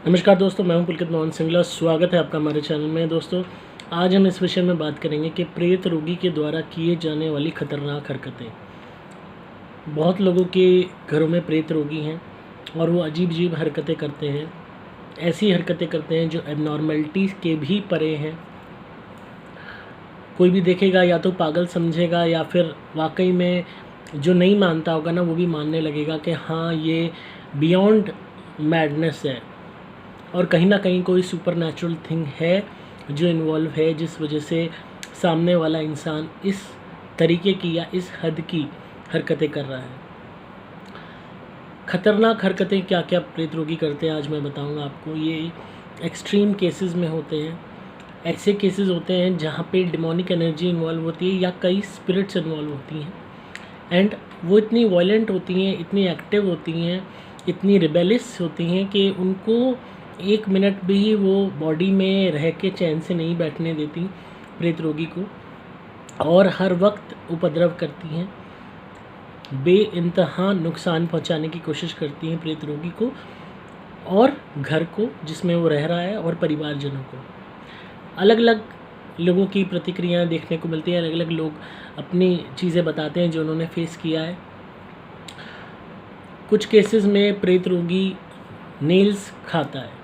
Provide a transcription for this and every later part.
नमस्कार दोस्तों, मैं हूं पुलकित मोहन सिंगला। स्वागत है आपका हमारे चैनल में। दोस्तों, आज हम इस विषय में बात करेंगे कि प्रेत रोगी के द्वारा किए जाने वाली खतरनाक हरकतें। बहुत लोगों के घरों में प्रेत रोगी हैं और वो अजीब हरकतें करते हैं। ऐसी हरकतें करते हैं जो एबनॉर्मेलिटीज़ के भी परे हैं। कोई भी देखेगा या तो पागल समझेगा या फिर वाकई में जो नहीं मानता होगा ना, वो भी मानने लगेगा कि हाँ, ये बियॉन्ड मैडनेस है और कहीं ना कहीं कोई सुपर नेचुरल थिंग है जो इन्वॉल्व है, जिस वजह से सामने वाला इंसान इस तरीके की या इस हद की हरकतें कर रहा है। ख़तरनाक हरकतें क्या क्या प्रेत रोगी करते हैं आज मैं बताऊंगा आपको। ये एक्सट्रीम केसेस में होते हैं। ऐसे केसेस होते हैं जहाँ पे डिमोनिक एनर्जी इन्वॉल्व होती है या कई स्पिरिट्स इन्वॉल्व होती हैं एंड वो इतनी वायलेंट होती हैं, इतनी एक्टिव होती हैं, इतनी रिबेलियस होती हैं कि उनको एक मिनट भी वो बॉडी में रह के चैन से नहीं बैठने देती प्रेत रोगी को, और हर वक्त उपद्रव करती हैं, बेइंतहा नुकसान पहुंचाने की कोशिश करती हैं प्रेत रोगी को और घर को जिसमें वो रह रहा है और परिवारजनों को। अलग अलग लोगों की प्रतिक्रियाएं देखने को मिलती हैं। अलग अलग लोग अपनी चीज़ें बताते हैं जो उन्होंने फेस किया है। कुछ केसेस में प्रेत रोगी नेल्स खाता है,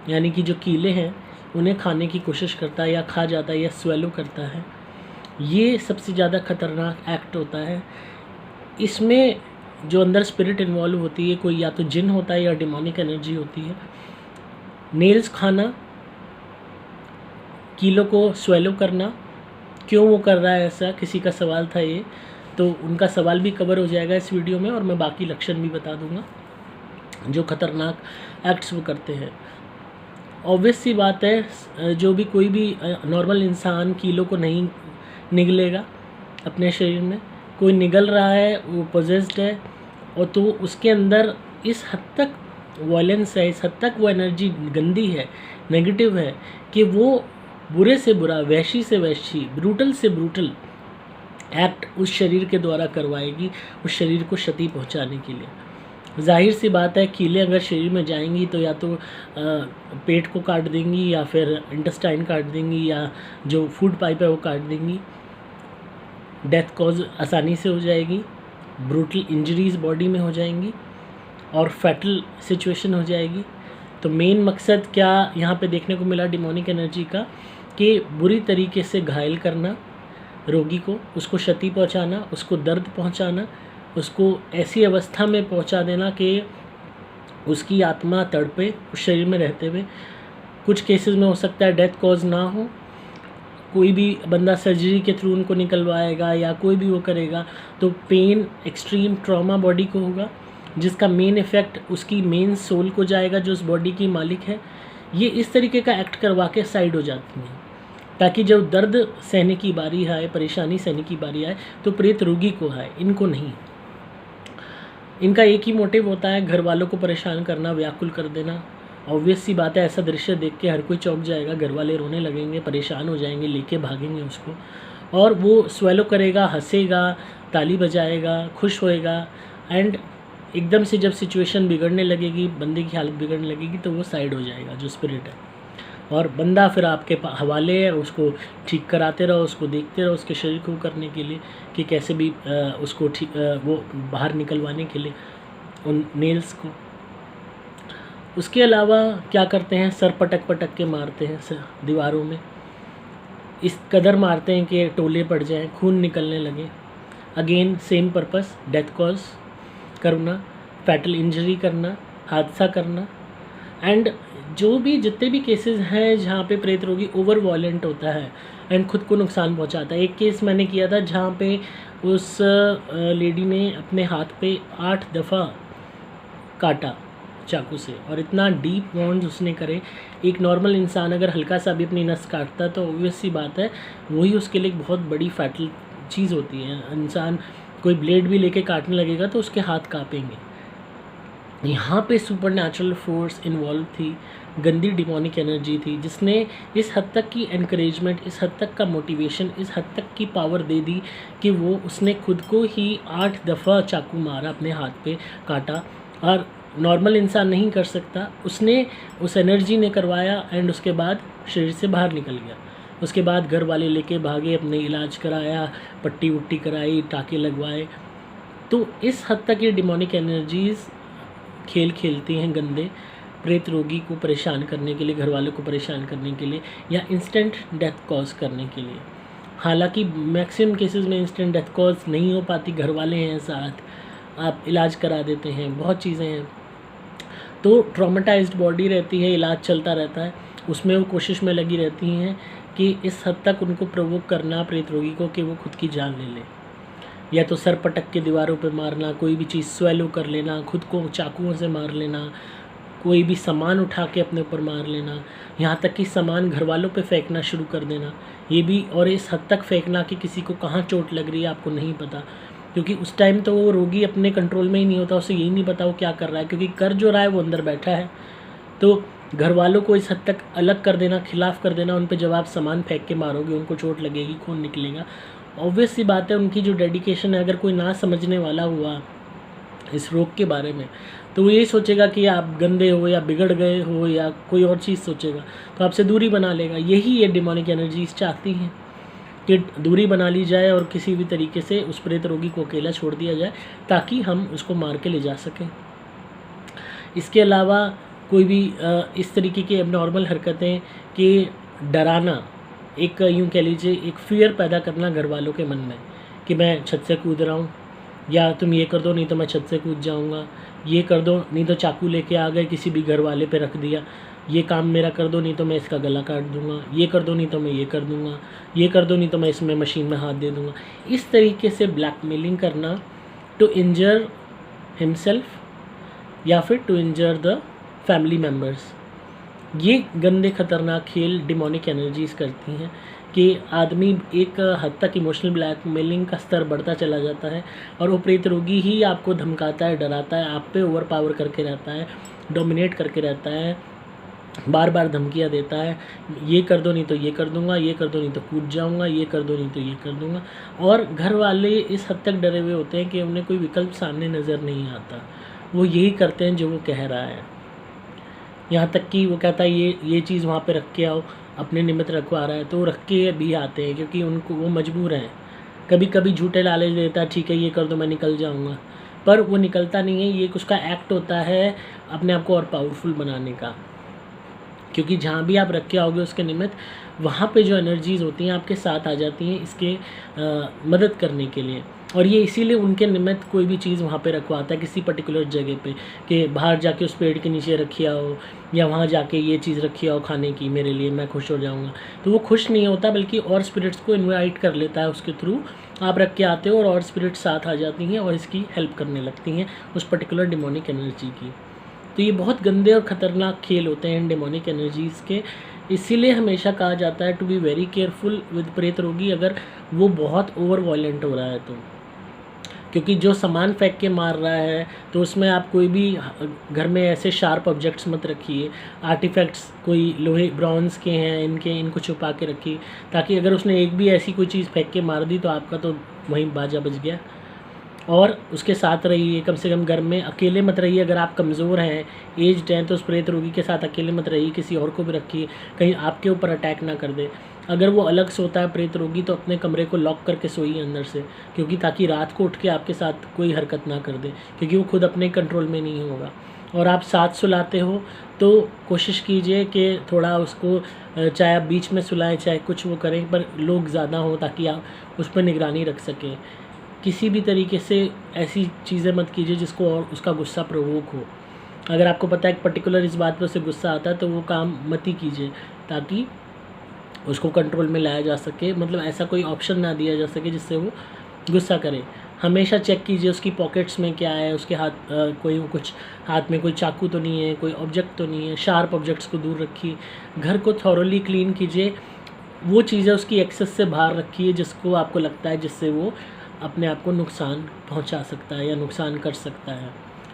यानी कि जो कीले हैं उन्हें खाने की कोशिश करता है या खा जाता है या स्वेलो करता है। ये सबसे ज़्यादा खतरनाक एक्ट होता है। इसमें जो अंदर स्पिरिट इन्वॉल्व होती है, कोई या तो जिन होता है या डिमोनिक एनर्जी होती है। नेल्स खाना, कीलों को स्वेलो करना, क्यों वो कर रहा है ऐसा, किसी का सवाल था ये, तो उनका सवाल भी कवर हो जाएगा इस वीडियो में और मैं बाकी लक्षण भी बता दूंगा जो खतरनाक एक्ट्स वो करते हैं। ऑब्वियस सी बात है, जो भी कोई भी नॉर्मल इंसान कीलों को नहीं निगलेगा अपने शरीर में। कोई निगल रहा है, वो पोजेस्ड है, और तो उसके अंदर इस हद तक वायलेंस है, इस हद तक वो एनर्जी गंदी है, नेगेटिव है, कि वो बुरे से बुरा, वैशी से वैशी, ब्रूटल से ब्रूटल एक्ट उस शरीर के द्वारा करवाएगी, उस शरीर को क्षति पहुंचाने के लिए। जाहिर सी बात है, कीलें अगर शरीर में जाएंगी तो या तो पेट को काट देंगी या फिर इंटेस्टाइन काट देंगी या जो फूड पाइप है वो काट देंगी। डेथ कॉज आसानी से हो जाएगी, ब्रूटल इंजरीज बॉडी में हो जाएंगी और फैटल सिचुएशन हो जाएगी। तो मेन मकसद क्या यहाँ पे देखने को मिला डिमोनिक एनर्जी का, कि बुरी तरीके से घायल करना रोगी को, उसको क्षति पहुँचाना, उसको दर्द पहुँचाना, उसको ऐसी अवस्था में पहुंचा देना कि उसकी आत्मा तड़पे उस शरीर में रहते हुए। कुछ केसेस में हो सकता है डेथ कॉज ना हो, कोई भी बंदा सर्जरी के थ्रू उनको निकलवाएगा या कोई भी वो करेगा तो पेन, एक्सट्रीम ट्रॉमा बॉडी को होगा, जिसका मेन इफ़ेक्ट उसकी मेन सोल को जाएगा जो उस बॉडी की मालिक है। ये इस तरीके का एक्ट करवा के साइड हो जाती हैं ताकि जब दर्द सहने की बारी आए, परेशानी सहने की बारी आए तो प्रेत रोगी को आए, इनको नहीं। इनका एक ही मोटिव होता है, घर वालों को परेशान करना, व्याकुल कर देना। ऑब्वियस सी बात है, ऐसा दृश्य देख के हर कोई चौंक जाएगा, घर वाले रोने लगेंगे, परेशान हो जाएंगे, लेके भागेंगे उसको, और वो स्वेलो करेगा, हंसेगा, ताली बजाएगा, खुश होएगा, एंड एकदम से जब सिचुएशन बिगड़ने लगेगी, बंदे की हालत बिगड़ने लगेगी, तो वो साइड हो जाएगा जो स्पिरिट है, और बंदा फिर आपके हवाले है। उसको ठीक कराते रहो, उसको देखते रहो, उसके शरीर को करने के लिए कि कैसे भी उसको ठीक वो बाहर निकलवाने के लिए उन नेल्स को। उसके अलावा क्या करते हैं, सर पटक पटक के मारते हैं दीवारों में, इस कदर मारते हैं कि टोले पड़ जाएं, खून निकलने लगे। Again same purpose, death cause करना, फैटल इंजरी करना, हादसा करना। एंड जो भी जितने भी केसेस हैं जहाँ पे प्रेत रोगी ओवर वायलेंट होता है एंड खुद को नुकसान पहुँचाता है। एक केस मैंने किया था जहाँ पे उस लेडी ने अपने हाथ पे 8 दफ़ा काटा चाकू से, और इतना डीप वॉन्ड्स उसने करे। एक नॉर्मल इंसान अगर हल्का सा भी अपनी नस काटता तो ऑब्वियस सी बात है वही उसके लिए एक बहुत बड़ी फैटल चीज़ होती है। इंसान कोई ब्लेड भी लेके काटने लगेगा तो उसके हाथ काँपेंगे। यहाँ पे सुपर नेचुरल फोर्स इन्वॉल्व थी, गंदी डिमोनिक एनर्जी थी, जिसने इस हद तक की एनकरेजमेंट, इस हद तक का मोटिवेशन, इस हद तक की पावर दे दी कि वो उसने खुद को ही 8 दफ़ा चाकू मारा, अपने हाथ पे काटा, और नॉर्मल इंसान नहीं कर सकता, उसने उस एनर्जी ने करवाया एंड उसके बाद शरीर से बाहर निकल गया। उसके बाद घर वाले लेके भागे, अपने इलाज कराया, पट्टी वट्टी कराई, टाँके लगवाए। तो इस हद तक ये डिमोनिक एनर्जीज़ खेल खेलती हैं गंदे, प्रेत रोगी को परेशान करने के लिए, घर वालों को परेशान करने के लिए, या इंस्टेंट डेथ कॉज करने के लिए। हालांकि मैक्सिमम केसेस में इंस्टेंट डेथ कॉज नहीं हो पाती, घर वाले हैं साथ, आप इलाज करा देते हैं, बहुत चीज़ें हैं। तो ट्रॉमेटाइज्ड बॉडी रहती है, इलाज चलता रहता है, उसमें वो कोशिश में लगी रहती हैं कि इस हद तक उनको प्रोवोक करना प्रेत रोगी को कि वो खुद की जान ले ले, या तो सर पटक के दीवारों पे मारना, कोई भी चीज़ स्वेलो कर लेना, खुद को चाकुओं से मार लेना, कोई भी सामान उठा के अपने ऊपर मार लेना, यहाँ तक कि सामान घर वालों पे फेंकना शुरू कर देना, ये भी। और इस हद तक फेंकना कि किसी को कहाँ चोट लग रही है आपको नहीं पता, क्योंकि उस टाइम तो वो रोगी अपने कंट्रोल में ही नहीं होता, उसे यही नहीं पता वो क्या कर रहा है, क्योंकि कर जो रहा है वो अंदर बैठा है। तो घर वालों को इस हद तक अलग कर देना, खिलाफ कर देना, उन पे जब आप सामान फेंक के मारोगे उनको चोट लगेगी, खून निकलेगा। ऑब्वियस सी बात है, उनकी जो डेडिकेशन है, अगर कोई ना समझने वाला हुआ इस रोग के बारे में तो वो यही सोचेगा कि आप गंदे हो या बिगड़ गए हो या कोई और चीज़ सोचेगा, तो आपसे दूरी बना लेगा। यही ये डिमोनिक एनर्जीज चाहती हैं कि दूरी बना ली जाए और किसी भी तरीके से उस प्रेत रोगी को अकेला छोड़ दिया जाए ताकि हम उसको मार के ले जा सकें। इसके अलावा कोई भी इस तरीके की एबनॉर्मल हरकतें कि डराना, एक यूँ कह लीजिए एक फ़ियर पैदा करना घर वालों के मन में कि मैं छत से कूद रहा हूँ, या तुम ये कर दो नहीं तो मैं छत से कूद जाऊँगा, ये कर दो नहीं तो चाकू लेके आ गए किसी भी घर वाले पे रख दिया, ये काम मेरा कर दो नहीं तो मैं इसका गला काट दूंगा, ये कर दो नहीं तो मैं ये कर दूंगा, ये कर दो नहीं तो मैं इसमें मशीन में हाथ दे दूंगा। इस तरीके से ब्लैकमेलिंग करना टू इंजर हिमसेल्फ या फिर to injure the family members, ये गंदे खतरनाक खेल डिमोनिक एनर्जीज़ करती हैं कि आदमी एक हद तक इमोशनल ब्लैकमेलिंग का स्तर बढ़ता चला जाता है और वो प्रेत रोगी ही आपको धमकाता है, डराता है, आप पे ओवर पावर करके रहता है, डोमिनेट करके रहता है, बार बार धमकियाँ देता है, ये कर दो नहीं तो ये कर दूंगा, ये कर दो नहीं तो कूद जाऊंगा, ये कर दो नहीं तो ये कर दूंगा। और घर वाले इस हद तक डरे हुए होते हैं कि उन्हें कोई विकल्प सामने नज़र नहीं आता, वो यही करते हैं जो वो कह रहा है। यहाँ तक कि वो कहता है ये चीज़ वहाँ पे रख के आओ, अपने निमित्त रखवा रहा है तो रख के भी आते हैं क्योंकि उनको वो मजबूर हैं। कभी कभी झूठे लालच देता है, ठीक है ये कर दो मैं निकल जाऊँगा, पर वो निकलता नहीं है। ये उसका एक्ट होता है अपने आप को और पावरफुल बनाने का, क्योंकि जहाँ भी आप रख के आओगे उसके निमित्त वहाँ पे जो एनर्जीज़ होती हैं आपके साथ आ जाती हैं इसके मदद करने के लिए। और ये इसीलिए उनके निमित्त कोई भी चीज़ वहाँ पे रखवाता है किसी पर्टिकुलर जगह पे कि बाहर जाके उस पेड़ के नीचे रखी आओ या वहाँ जाके ये चीज़ रखी आओ खाने की मेरे लिए, मैं खुश हो जाऊँगा। तो वो खुश नहीं होता बल्कि और स्पिरिट्स को इनवाइट कर लेता है उसके थ्रू। आप रख के आते हो और स्पिरिट्स साथ आ जाती हैं और इसकी हेल्प करने लगती हैं उस पर्टिकुलर डिमोनिक एनर्जी की। तो ये बहुत गंदे और ख़तरनाक खेल होते हैं डिमोनिक एनर्जीज़ के। इसीलिए हमेशा कहा जाता है to be very careful with प्रेत रोगी अगर वो बहुत ओवर वायलेंट हो रहा है तो, क्योंकि जो सामान फेंक के मार रहा है तो उसमें आप कोई भी घर में ऐसे शार्प ऑब्जेक्ट्स मत रखिए, आर्टिफैक्ट्स कोई लोहे ब्रॉन्ज के हैं इनको छुपा के रखिए, ताकि अगर उसने एक भी ऐसी कोई चीज़ फेंक के मार दी तो आपका तो वहीं बाजा बज गया। और उसके साथ रहिए, कम से कम घर में अकेले मत रहिए। अगर आप कमज़ोर हैं, एज्ड हैं, तो उस प्रेत रोगी के साथ अकेले मत रहिए, किसी और को भी रखिए, कहीं आपके ऊपर अटैक ना कर दे। अगर वो अलग सोता है प्रेत रोगी तो अपने कमरे को लॉक करके सोइए अंदर से, क्योंकि ताकि रात को उठ के आपके साथ कोई हरकत ना कर दे, क्योंकि वो खुद अपने कंट्रोल में नहीं होगा। और आप साथ सुलाते हो तो कोशिश कीजिए कि थोड़ा उसको चाहे आप बीच में सुलाएं चाहे कुछ वो करें, पर लोग ज़्यादा हों ताकि आप उस पर निगरानी रख सकें। किसी भी तरीके से ऐसी चीज़ें मत कीजिए जिसको और उसका गुस्सा प्रोवोक हो। अगर आपको पता है कि पर्टिकुलर इस बात पर उसे गुस्सा आता है तो वो काम मत ही कीजिए, ताकि उसको कंट्रोल में लाया जा सके। मतलब ऐसा कोई ऑप्शन ना दिया जा सके जिससे वो गुस्सा करे। हमेशा चेक कीजिए उसकी पॉकेट्स में क्या है, उसके हाथ में कोई चाकू तो नहीं है, कोई ऑब्जेक्ट तो नहीं है। शार्प ऑब्जेक्ट्स को दूर रखिए। घर को थॉरोली क्लीन कीजिए। वो चीज़ें उसकी एक्सेस से बाहर रखिए जिसको आपको लगता है जिससे वो अपने आप को नुकसान पहुंचा सकता है या नुकसान कर सकता है।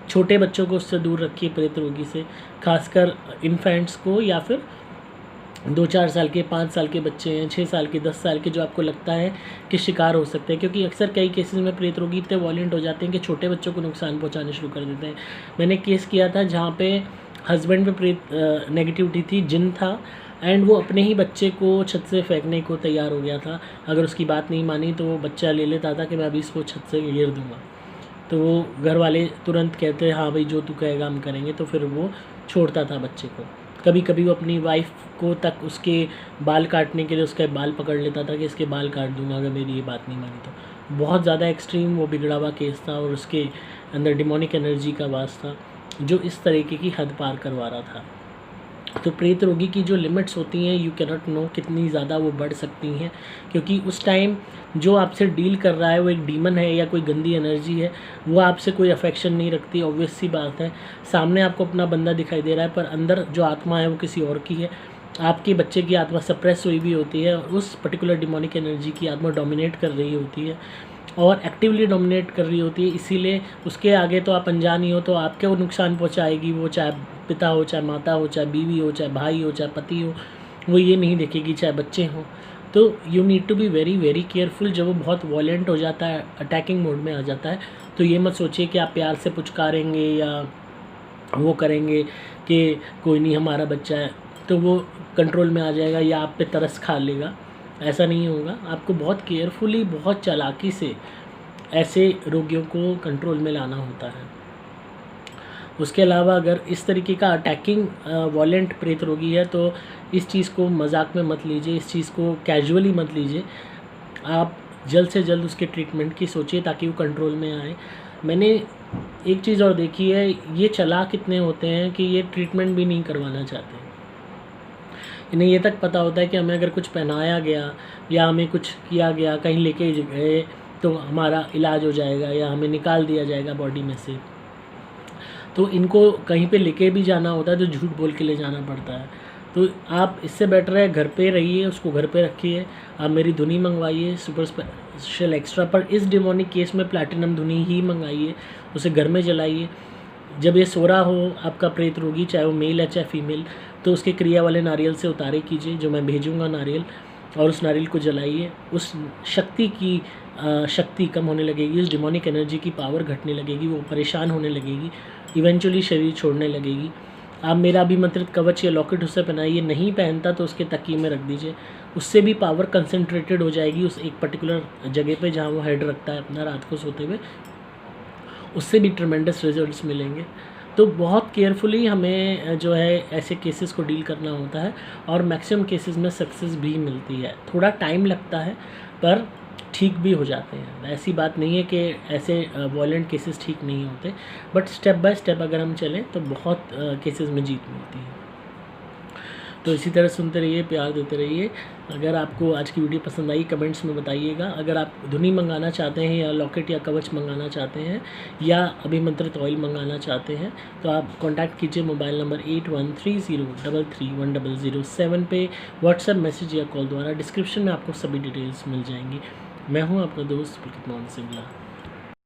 छोटे बच्चों को उससे दूर रखिए, प्रेत रोगी से, खासकर इन्फेंट्स को या फिर 2-4 साल के, 5 साल के बच्चे हैं, 6 साल के, 10 साल के, जो आपको लगता है कि शिकार हो सकते हैं, क्योंकि अक्सर कई केसेस में प्रेत रोगी इतने वॉयलेंट हो जाते हैं कि छोटे बच्चों को नुकसान पहुंचाने शुरू कर देते हैं। मैंने केस किया था जहाँ पे हस्बैंड पे प्रेत नेगेटिविटी थी, जिन था, एंड वो अपने ही बच्चे को छत से फेंकने को तैयार हो गया था। अगर उसकी बात नहीं मानी तो वो बच्चा ले लेता था कि मैं अभी इसको छत से गिर दूँगा। तो वो घर वाले तुरंत कहते हाँ भाई जो तू कहेगा हम करेंगे, तो फिर वो छोड़ता था बच्चे को। कभी कभी वो अपनी वाइफ को तक उसके बाल काटने के लिए उसके बाल पकड़ लेता था कि इसके बाल काट दूंगा अगर मेरी ये बात नहीं मानी तो। बहुत ज़्यादा एक्सट्रीम वो बिगड़ा हुआ केस था और उसके अंदर डिमोनिक एनर्जी का वास था जो इस तरीके की हद पार करवा रहा था। तो प्रेत रोगी की जो लिमिट्स होती हैं यू कैनॉट नो कितनी ज़्यादा वो बढ़ सकती हैं, क्योंकि उस टाइम जो आपसे डील कर रहा है वो एक डीमन है या कोई गंदी एनर्जी है, वो आपसे कोई अफेक्शन नहीं रखती। ऑब्वियस सी बात है, सामने आपको अपना बंदा दिखाई दे रहा है पर अंदर जो आत्मा है वो किसी और की है। आपके बच्चे की आत्मा सप्रेस हुई भी होती है और उस पर्टिकुलर डिमोनिक एनर्जी की आत्मा डोमिनेट कर रही होती है और एक्टिवली डोमिनेट कर रही होती है। इसीलिए उसके आगे तो आप अनजान ही हो, तो आपके वो नुकसान पहुंचाएगी। वो चाहे पिता हो, चाहे माता हो, चाहे बीवी हो, चाहे भाई हो, चाहे पति हो, वो ये नहीं देखेगी, चाहे बच्चे हों। तो you need to be very very careful. जब वो बहुत वॉयलेंट हो जाता है, अटैकिंग मोड में आ जाता है, तो ये मत सोचिए कि आप प्यार से पुचकारेंगे या वो करेंगे कि कोई नहीं हमारा बच्चा है तो वो कंट्रोल में आ जाएगा या आप पे तरस खा लेगा। ऐसा नहीं होगा। आपको बहुत केयरफुली, बहुत चालाकी से ऐसे रोगियों को कंट्रोल में लाना होता है। उसके अलावा अगर इस तरीके का अटैकिंग वॉयलेंट प्रेत रोगी है तो इस चीज़ को मजाक में मत लीजिए, इस चीज़ को कैजुअली मत लीजिए। आप जल्द से जल्द उसके ट्रीटमेंट की सोचिए ताकि वो कंट्रोल में आए। मैंने एक चीज़ और देखी है, ये चालाक कितने होते हैं कि ये ट्रीटमेंट भी नहीं करवाना चाहते। इन्हें ये तक पता होता है कि हमें अगर कुछ पहनाया गया या हमें कुछ किया गया, कहीं लेके गए तो हमारा इलाज हो जाएगा या हमें निकाल दिया जाएगा बॉडी में से। तो इनको कहीं पे लेके भी जाना होता है तो झूठ बोल के ले जाना पड़ता है। तो आप इससे बेटर है घर पे रहिए, उसको घर पे रखिए। आप मेरी धुनी मंगवाइए सुपर स्पेशल एक्स्ट्रा, पर इस डिमोनिक केस में प्लैटिनम धुनी ही मंगाइए, उसे घर में जलाइए। जब ये सो रहा हो आपका प्रेत रोगी, चाहे वो मेल है चाहे फीमेल, तो उसके क्रिया वाले नारियल से उतारे कीजिए, जो मैं भेजूँगा नारियल, और उस नारियल को जलाइए। उस शक्ति की शक्ति कम होने लगेगी, उस डिमोनिक एनर्जी की पावर घटने लगेगी, वो परेशान होने लगेगी, इवेंचुअली शरीर छोड़ने लगेगी। आप मेरा अभिमंत्रित कवच या लॉकेट उससे पहनाइए, नहीं पहनता तो उसके तकिए में रख दीजिए। उससे भी पावर कंसंट्रेटेड हो जाएगी उस एक पर्टिकुलर जगह पे जहाँ वो हेड रखता है अपना रात को सोते हुए, उससे भी ट्रेमेंडस रिजल्ट्स मिलेंगे। तो बहुत केयरफुली हमें जो है ऐसे केसेस को डील करना होता है और मैक्सिमम केसेस में सक्सेस भी मिलती है। थोड़ा टाइम लगता है पर ठीक भी हो जाते हैं। ऐसी बात नहीं है कि ऐसे वॉयलेंट केसेस ठीक नहीं होते, बट स्टेप बाय स्टेप अगर हम चलें तो बहुत केसेस में जीत मिलती है। तो इसी तरह सुनते रहिए, प्यार देते रहिए। अगर आपको आज की वीडियो पसंद आई कमेंट्स में बताइएगा। अगर आप धुनी मंगाना चाहते हैं या लॉकेट या कवच मंगाना चाहते हैं या अभिमंत्रित ऑयल मंगाना चाहते हैं तो आप कांटेक्ट कीजिए मोबाइल नंबर 8130331007 पे व्हाट्सएप मैसेज या कॉल द्वारा। डिस्क्रिप्शन में आपको सभी डिटेल्स मिल जाएंगी। मैं हूं आपका दोस्त पुलकित मोहन सिंगला।